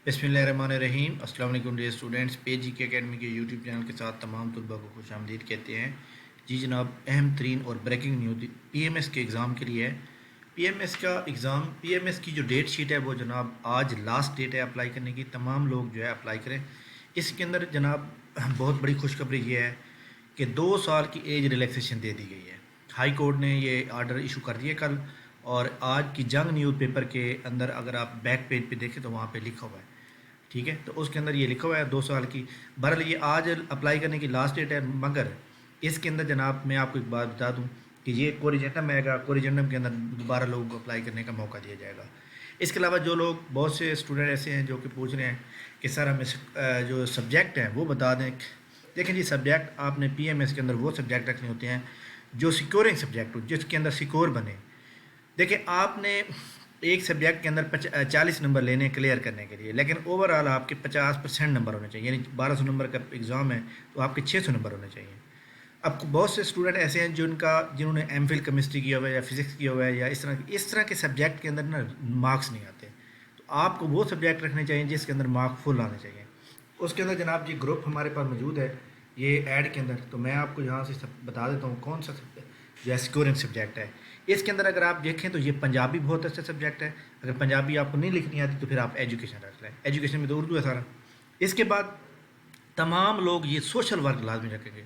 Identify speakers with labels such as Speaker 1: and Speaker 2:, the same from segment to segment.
Speaker 1: बिस्मिल्लाहिर्रहमानिर्रहीम। अस्सलाम वालेकुम डियर स्टूडेंट्स। पेज जी के अकेडमी के यूट्यूब चैनल के साथ तमाम तलबा को खुश आमदीद कहते हैं। जी जनाब, अहम तरीन और ब्रेकिंग न्यूज़ पीएमएस के एग्ज़ाम के लिए है। पीएमएस का एग्ज़ाम, पीएमएस की जो डेट शीट है वो जनाब आज लास्ट डेट है अप्लाई करने की। तमाम लोग जो है अप्लाई करें। इसके अंदर जनाब बहुत बड़ी खुशखबरी ये है कि 2 साल की एज रिलैक्सेशन दे दी गई है। हाई कोर्ट ने ये आर्डर इशू कर दिया कल, और आज की जंग न्यूज़ पेपर के अंदर अगर आप बैक पेज पे देखें तो वहाँ पे लिखा हुआ है, ठीक है। तो उसके अंदर ये लिखा हुआ है 2 साल की। बहरहाल ये आज अप्लाई करने की लास्ट डेट है, मगर इसके अंदर जनाब मैं आपको एक बात बता दूं कि ये कोरिजेंडम आएगा, कोरिजेंडम के अंदर दोबारा लोगों को अप्लाई करने का मौका दिया जाएगा। इसके अलावा जो लोग, बहुत से स्टूडेंट ऐसे हैं जो कि पूछ रहे हैं कि सर हमें जो सब्जेक्ट हैं वो बता दें। देखें जी, सब्जेक्ट आपने पीएमएस के अंदर वो सब्जेक्ट रखने होते हैं जो सिक्योरिंग सब्जेक्ट हो, जिसके अंदर सिक्योर बने। देखिए, आपने एक सब्जेक्ट के अंदर 40 नंबर लेने क्लियर करने के लिए, लेकिन ओवरऑल आपके 50% नंबर होने चाहिए। यानी 1200 नंबर का एग्ज़ाम है तो आपके 600 नंबर होने चाहिए। अब बहुत से स्टूडेंट ऐसे हैं जिन्होंने एमफिल केमिस्ट्री किया हुआ है या फिज़िक्स किया हुआ है या इस तरह के सब्जेक्ट के अंदर ना मार्क्स नहीं आते। तो आपको वो सब्जेक्ट रखने चाहिए जिसके अंदर मार्क फुल आने चाहिए। उसके अंदर जनाब जी ग्रुप हमारे पास मौजूद है ये ऐड के अंदर, तो मैं आपको यहाँ से सब बता देता हूँ कौन सा जो है स्कोरिंग सब्जेक्ट है। इसके अंदर अगर आप देखें तो ये पंजाबी बहुत अच्छा सब्जेक्ट है। अगर पंजाबी आपको नहीं लिखनी आती तो फिर आप एजुकेशन रख लें, एजुकेशन में तो उर्दू है सारा। इसके बाद तमाम लोग ये सोशल वर्क लाजमी रखेंगे।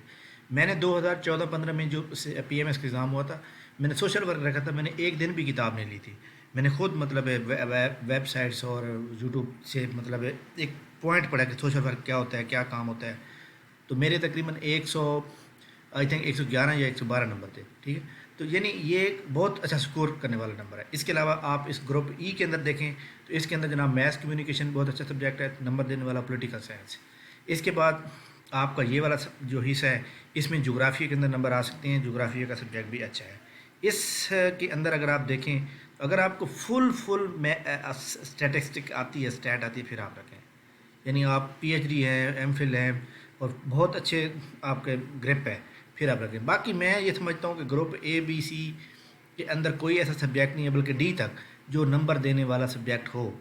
Speaker 1: मैंने 2014-15 में जो पीएमएस का एग्ज़ाम हुआ था, मैंने सोशल वर्क रखा था। मैंने एक दिन भी किताब नहीं ली थी। मैंने खुद मतलब वेबसाइट्स और यूट्यूब से मतलब एक पॉइंट पढ़ा कि सोशल वर्क क्या होता है, क्या काम होता है। तो मेरे तकरीबन 100, आई थिंक 111 या 112 नंबर थे, ठीक है। तो यानी ये एक बहुत अच्छा स्कोर करने वाला नंबर है। इसके अलावा आप इस ग्रुप ई के अंदर देखें तो इसके अंदर जनाब मैथ्स कम्युनिकेशन बहुत अच्छा सब्जेक्ट है, नंबर देने वाला पॉलिटिकल साइंस। इसके बाद आपका ये वाला जो हिस्सा है इसमें जोग्राफी के अंदर नंबर आ सकते हैं, जोग्राफी का सब्जेक्ट भी अच्छा है। इस के अंदर अगर आप देखें, अगर आपको फुल स्टैटिस्टिक आती है, स्टैट आती है, फिर आप रखें। यानी आप पीएचडी हैं, एमफिल हैं और बहुत अच्छे आपके ग्रिप है, फिर आप रखें। बाकी मैं ये समझता हूँ कि ग्रुप ए बी सी के अंदर कोई ऐसा सब्जेक्ट नहीं है, बल्कि डी तक जो नंबर देने वाला सब्जेक्ट हो।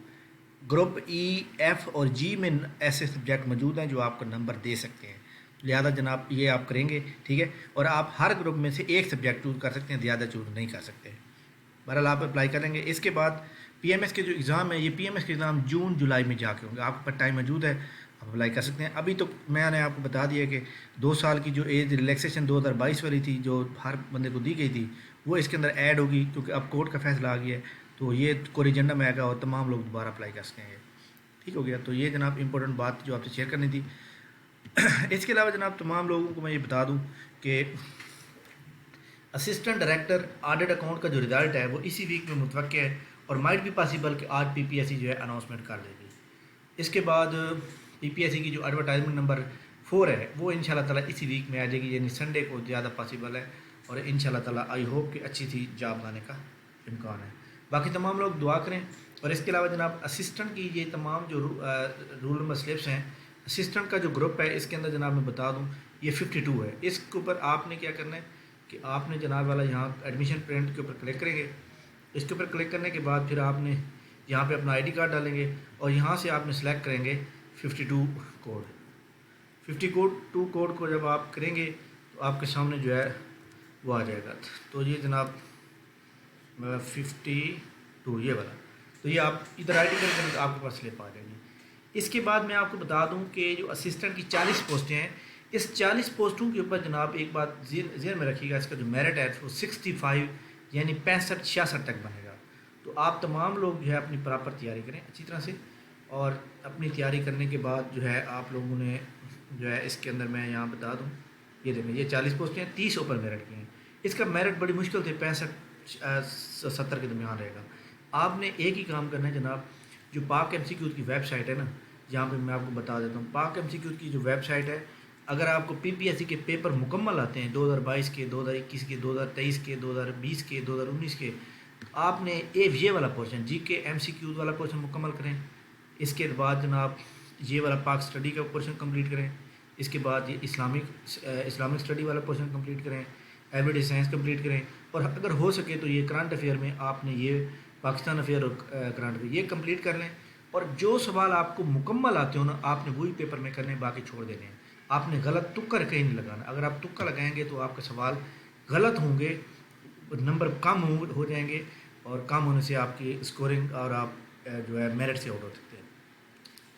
Speaker 1: ग्रुप ई, एफ़ और जी में ऐसे सब्जेक्ट मौजूद हैं जो आपको नंबर दे सकते हैं। लिहाजा जनाब ये आप करेंगे, ठीक है। और आप हर ग्रुप में से एक सब्जेक्ट चूज़ कर सकते हैं, ज़्यादा चूज़ नहीं कर सकते। बहरहाल आप अप्लाई करेंगे। इसके बाद पीएमएस के जो एग्ज़ाम है, ये पीएमएस के एग्ज़ाम जून जुलाई में जाके होंगे। आपके पास टाइम मौजूद है, आप अप्लाई कर सकते हैं। अभी तो मैंने आपको बता दिया कि 2 साल की जो एज रिलैक्सेशन 2022 वाली थी, जो हर बंदे को दी गई थी, वो इसके अंदर ऐड होगी, क्योंकि अब कोर्ट का फैसला आ गया है। तो ये कोरिजेंडम आएगा और तमाम लोग दोबारा अप्लाई कर सकेंगे। ठीक हो गया। तो ये जनाब इंपॉर्टेंट बात जो आपसे शेयर करनी थी। इसके अलावा जनाब तमाम लोगों को मैं ये बता दूँ कि असिस्टेंट डायरेक्टर ऑडिट अकाउंट का जो रिज़ल्ट है वो इसी वीक में मुतवक्के है, और माइट भी पॉसिबल कि आज पीपीएससी जो है अनाउंसमेंट कर देगी। इसके बाद पीपीएससी की जो एडवर्टाइजमेंट नंबर 4 है वो इंशाल्लाह ताला इसी वीक में आ जाएगी, यानी संडे को ज़्यादा पॉसिबल है। और इंशाल्लाह ताला आई होप कि अच्छी थी जॉब लाने का इम्कान है। बाकी तमाम लोग दुआ करें। और इसके अलावा जनाब असिस्टेंट की ये तमाम जो रूल नंबर स्लिप्स हैं, असिस्टेंट का जो ग्रुप है इसके अंदर जनाब मैं बता दूँ ये 52 है। इसके ऊपर आपने क्या करना है कि आपने जनाब वाला यहाँ एडमिशन प्रिंट के ऊपर क्लिक करेंगे। इसके ऊपर क्लिक करने के बाद फिर आपने यहाँ पे अपना आईडी कार्ड डालेंगे और यहाँ से आपने सेलेक्ट करेंगे 52 कोड। 52 कोड को जब आप करेंगे तो आपके सामने जो है वो आ जाएगा। तो ये जनाब 52 ये वाला, तो ये आप इधर आईडी कार्ड करेंगे तो आपके पास स्लिप आ जाएगी। इसके बाद मैं आपको बता दूँ कि जो असिस्टेंट की 40 पोस्टें हैं, इस 40 पोस्टों के ऊपर जनाब एक बात ज़हन में रखिएगा, इसका जो मेरिट है वो 65 यानी 65-66 तक बनेगा। तो आप तमाम लोग जो है अपनी प्रॉपर तैयारी करें अच्छी तरह से। और अपनी तैयारी करने के बाद जो है आप लोगों ने जो है इसके अंदर मैं यहाँ बता दूँ, ये देखें ये 40 पोस्टें हैं, 30 ओपन मेरिट की हैं। इसका मेरिट बड़ी मुश्किल से 65-70 के दरमियान रहेगा। आपने एक ही काम करना है जनाब, जो पाक एमसीक्यू की वेबसाइट है ना, जहाँ पर मैं आपको बता देता हूँ, पाक एमसीक्यू की जो वेबसाइट है, अगर आपको पीपीएससी के पेपर मुकम्मल आते हैं 2022 के, 2021 के, 2023 के, 2020 के, 2019 के, आपने ये वाला पोर्शन जी के एमसीक्यूज़ वाला पोर्शन मुकम्मल करें। इसके बाद जनाब ये वाला पाक स्टडी का पोर्शन कंप्लीट करें। इसके बाद ये इस्लामिक स्टडी वाला पोर्शन कंप्लीट करें, एवरीडे साइंस कंप्लीट करें। और अगर हो सके तो ये करंट अफेयर में आपने ये पाकिस्तान अफेयर और करंट अफेयर ये कंप्लीट कर लें। اور جو سوال آپ کو مکمل آتے ہو نا آپ نے وہی پیپر میں کرنے باقی چھوڑ دینے ہیں. آپ نے غلط تکا کہیں نہیں لگانا. اگر آپ تکا لگائیں گے تو آپ کے سوال غلط ہوں گے, نمبر کم ہو جائیں گے, اور کم ہونے سے آپ کی اسکورنگ اور آپ جو ہے میرٹ سے آؤٹ ہو سکتے ہیں.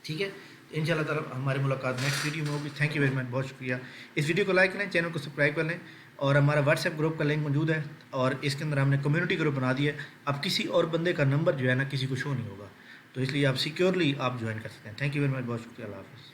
Speaker 1: ٹھیک ہے, ان شاء اللہ تعالیٰ ہماری ملاقات نیکسٹ ویڈیو میں ہوگی. تھینک یو ویری مچ, بہت شکریہ. اس ویڈیو کو لائک کریں, چینل کو سبسکرائب کر لیں, اور ہمارا واٹس ایپ گروپ کا لنک موجود ہے, اور اس کے اندر ہم نے کمیونٹی گروپ بنا دیا ہے. اب کسی اور بندے کا نمبر جو ہے نا کسی کو شو نہیں ہوگا, تو اس لیے آپ سیکیورلی آپ جوائن کر سکتے ہیں. تھینک یو ویری مچ, بہت شکریہ, اللہ حافظ.